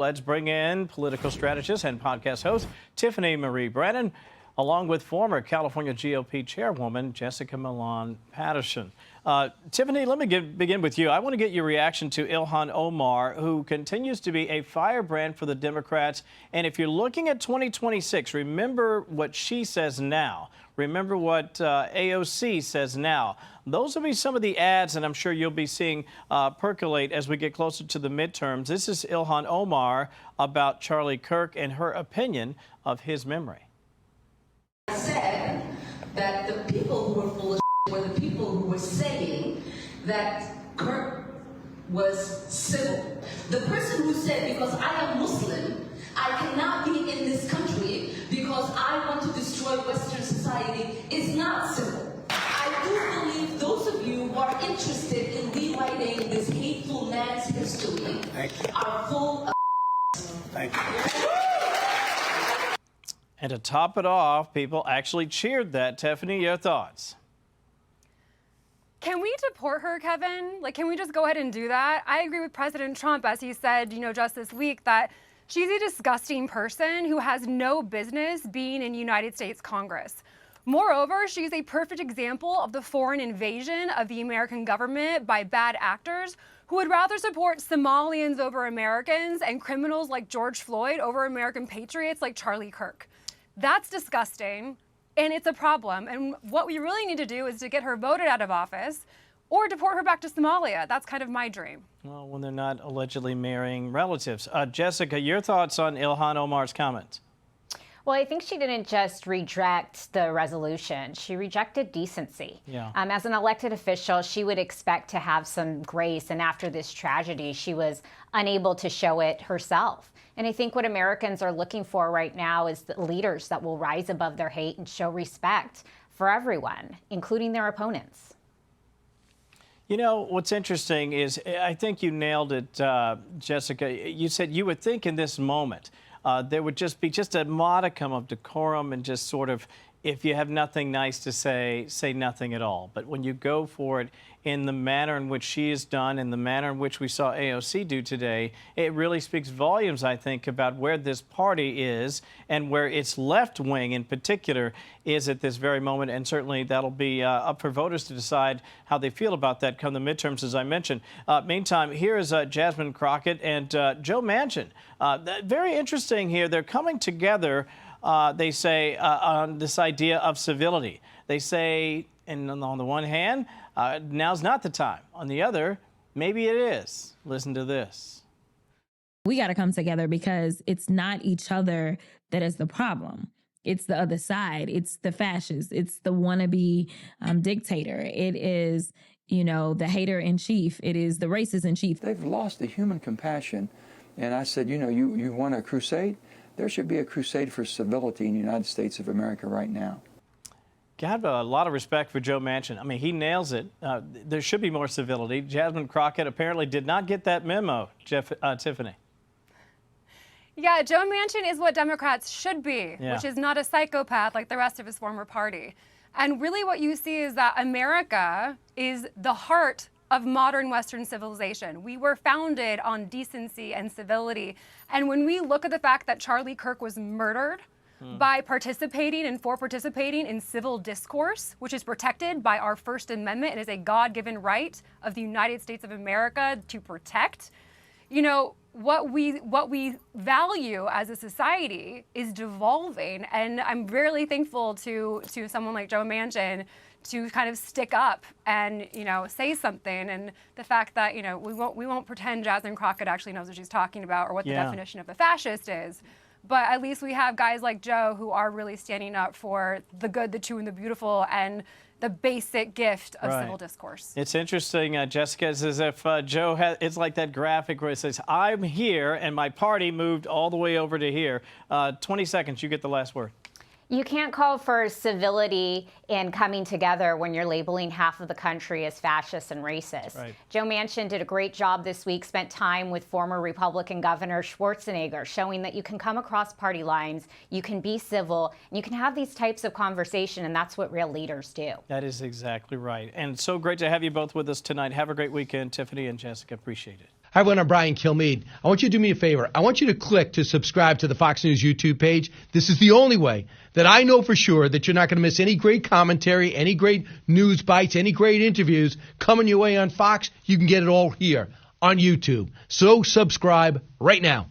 Let's bring in political strategist and podcast host Tiffany Marie Brennan, along with former California GOP chairwoman Jessica Milan Patterson. Tiffany, let me begin with you. I want to get your reaction to Ilhan Omar, who continues to be a firebrand for the Democrats. And if you're looking at 2026, remember what she says now. Remember what AOC says now. Those will be some of the ads, and I'm sure you'll be seeing percolate as we get closer to the midterms. This is Ilhan Omar about Charlie Kirk and her opinion of his memory. I said that the people who were full of were the people who were saying that Kirk was civil. The person who said, because I am Muslim, I cannot be in this country because I want to destroy Western society, is not civil. I do believe those of you who are interested in rewriting this hateful man's history are full of Thank you. And to top it off, people actually cheered that. Tiffany, your thoughts? Can we deport her, Kevin? Like, can we just go ahead and do that? I agree with President Trump, as he said, just this week, that she's a disgusting person who has no business being in United States Congress. Moreover, she's a perfect example of the foreign invasion of the American government by bad actors who would rather support Somalians over Americans and criminals like George Floyd over American patriots like Charlie Kirk. That's disgusting. And it's a problem. And what we really need to do is to get her voted out of office or deport her back to Somalia. That's kind of my dream. Well, when they're not allegedly marrying relatives. Jessica, your thoughts on Ilhan Omar's comments? Well, I think she didn't just reject the resolution. She rejected decency. Yeah. As an elected official, she would expect to have some grace. And after this tragedy, she was unable to show it herself. And I think what Americans are looking for right now is the leaders that will rise above their hate and show respect for everyone, including their opponents. You know, what's interesting is I think you nailed it, Jessica. You said you would think in this moment there would just be a modicum of decorum and just sort of, if you have nothing nice to say nothing at all. But when you go for it in the manner in which she has done, in the manner in which we saw AOC do today, it really speaks volumes, I think, about where this party is and where its left wing in particular is at this very moment. And certainly that'll be up for voters to decide how they feel about that come the midterms, as I mentioned. Meantime, here is Jasmine Crockett and Joe Manchin. Very interesting here. They're coming together. They say on this idea of civility. They say, and on the one hand, now's not the time. On the other, maybe it is. Listen to this. We got to come together because it's not each other that is the problem. It's the other side. It's the fascists. It's the wannabe dictator. It is, the hater in chief. It is the racist in chief. They've lost the human compassion. And I said, you want a crusade? There should be a crusade for civility in the United States of America right now. I have a lot of respect for Joe Manchin. I mean, he nails it. There should be more civility. Jasmine Crockett apparently did not get that memo, Tiffany. Yeah, Joe Manchin is what Democrats should be, which is not a psychopath like the rest of his former party. And really what you see is that America is the heart of modern Western civilization. We were founded on decency and civility. And when we look at the fact that Charlie Kirk was murdered by participating in civil discourse, which is protected by our First Amendment and is a God-given right of the United States of America to protect, what we value as a society is devolving. And I'm really thankful to someone like Joe Manchin to kind of stick up and, say something. And the fact that, we won't pretend Jasmine Crockett actually knows what she's talking about or what the definition of a fascist is. But at least we have guys like Joe who are really standing up for the good, the true, and the beautiful, and the basic gift of civil discourse. It's interesting, Jessica, it's as if Joe it's like that graphic where it says, I'm here, and my party moved all the way over to here. 20 seconds, you get the last word. You can't call for civility and coming together when you're labeling half of the country as fascist and racist. Right. Joe Manchin did a great job this week, spent time with former Republican Governor Schwarzenegger, showing that you can come across party lines, you can be civil, and you can have these types of conversation, and that's what real leaders do. That is exactly right. And so great to have you both with us tonight. Have a great weekend, Tiffany and Jessica. Appreciate it. Hi, everyone. I'm Brian Kilmeade. I want you to do me a favor. I want you to click to subscribe to the Fox News YouTube page. This is the only way that I know for sure that you're not going to miss any great commentary, any great news bites, any great interviews coming your way on Fox. You can get it all here on YouTube. So subscribe right now.